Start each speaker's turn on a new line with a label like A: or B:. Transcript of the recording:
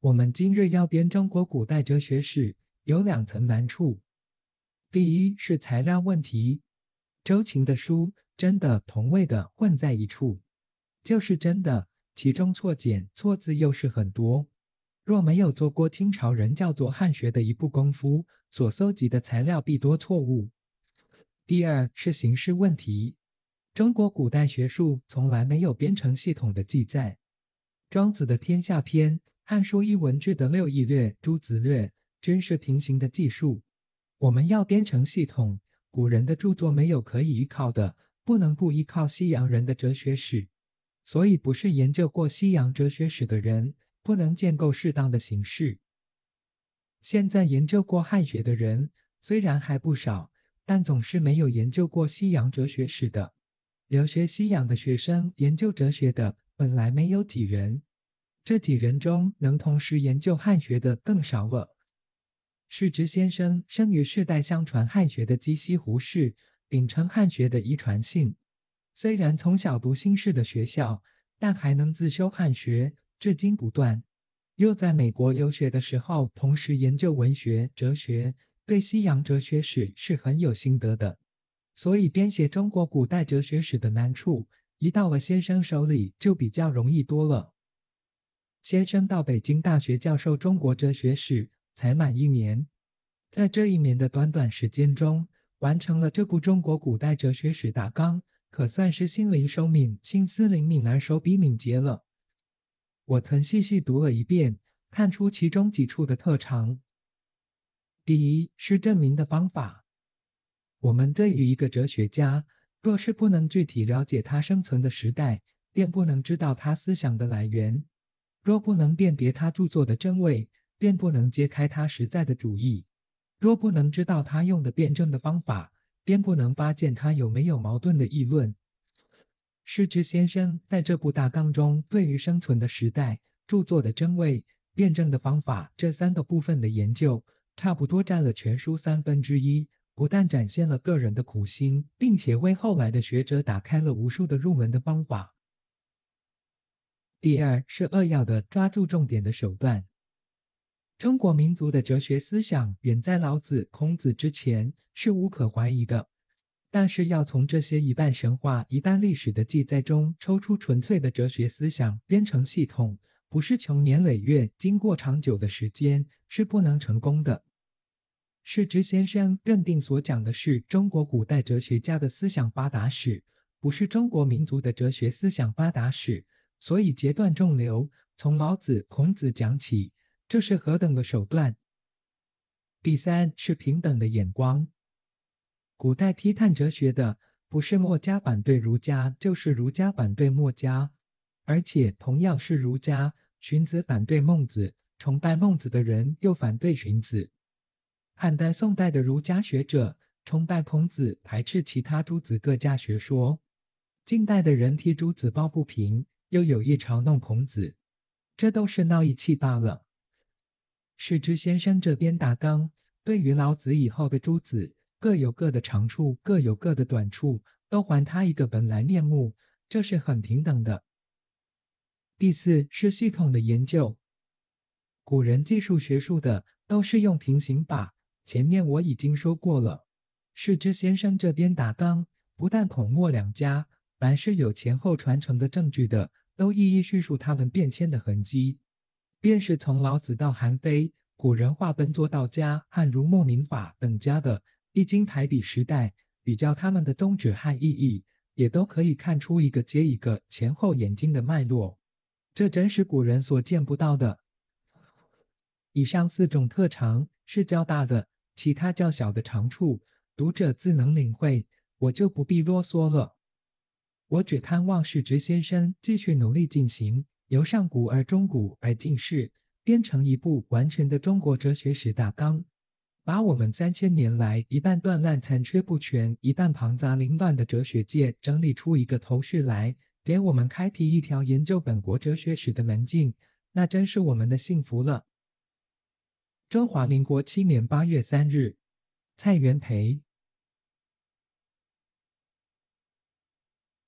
A: 我们今日要编中国古代哲学史，有两层难处。第一是材料问题，周秦的书真的同位的混在一处，就是真的，其中错简错字又是很多。若没有做过清朝人叫做汉学的一部功夫，所搜集的材料必多错误。第二是形式问题，中国古代学术从来没有编成系统的记载。庄子的《天下篇》、汉书一文志的六艺略、诸子略，均是平行的记述。我们要编成系统，古人的著作没有可以依靠的，不能不依靠西洋人的哲学史。所以不是研究过西洋哲学史的人，不能建构适当的形式。现在研究过汉学的人，虽然还不少，但总是没有研究过西洋哲学史的。留学西洋的学生研究哲学的，本来没有几人。这几人中，能同时研究汉学的更少了。世之先生生于世代相传汉学的鸡西湖氏，秉承汉学的遗传性。虽然从小读新式的学校，但还能自修汉学，至今不断。又在美国留学的时候，同时研究文学、哲学，对西洋哲学史是很有心得的。所以编写中国古代哲学史的难处，一到了先生手里就比较容易多了。先生到北京大学教授中国哲学史，才满1年。在这1年的短短时间中，完成了这部中国古代哲学史大纲，可算是心灵手敏、心思灵敏而手笔敏捷了。我曾细细读了一遍，看出其中几处的特长。第一是证明的方法。我们对于一个哲学家，若是不能具体了解他生存的时代，便不能知道他思想的来源；若不能辨别他著作的真伪，便不能揭开他实在的主意；若不能知道他用的辩证的方法，便不能发现他有没有矛盾的议论。世之先生在这部大纲中，对于生存的时代、著作的真伪、辩证的方法这3个部分的研究，差不多占了全书1/3，不但展现了个人的苦心，并且为后来的学者打开了无数的入门的方法。第二是扼要的抓住重点的手段。中国民族的哲学思想远在老子、孔子之前，是无可怀疑的。但是要从这些一半神话、一旦历史的记载中抽出纯粹的哲学思想，编成系统，不是穷年累月、经过长久的时间，是不能成功的。世之先生认定所讲的是中国古代哲学家的思想发达史，不是中国民族的哲学思想发达史，所以截断众流，从老子、孔子讲起，这是何等的手段！第三是平等的眼光。古代批判哲学的，不是墨家反对儒家，就是儒家反对墨家，而且同样是儒家，荀子反对孟子，崇拜孟子的人又反对荀子。汉代、宋代的儒家学者崇拜孔子，排斥其他诸子各家学说；近代的人替诸子抱不平，又有意嘲弄孔子，这都是闹意气罢了。世之先生这边大纲，对于老子以后的诸子，各有各的长处，各有各的短处，都还他一个本来面目，这是很平等的。第四是系统的研究。古人记述学术的都是用平行法，前面我已经说过了。世之先生这边大纲，不但孔墨两家，凡是有前后传承的证据的，都一一叙述他们变迁的痕迹。便是从老子到韩非，古人划分作道家和儒墨民法等家的，历经台笔时代，比较他们的宗旨和意义，也都可以看出一个接一个前后演进的脉络。这真是古人所见不到的。以上4种特长是较大的，其他较小的长处，读者自能领会，我就不必啰嗦了。我只盼望世之先生继续努力进行，由上古而中古而进世，编成一部完全的中国哲学史大纲，把我们3000年来一旦断烂残缺不全、一旦庞杂凌乱的哲学界整理出一个头绪来，给我们开辟一条研究本国哲学史的门径，那真是我们的幸福了。中华民国7年8月3日，蔡元培。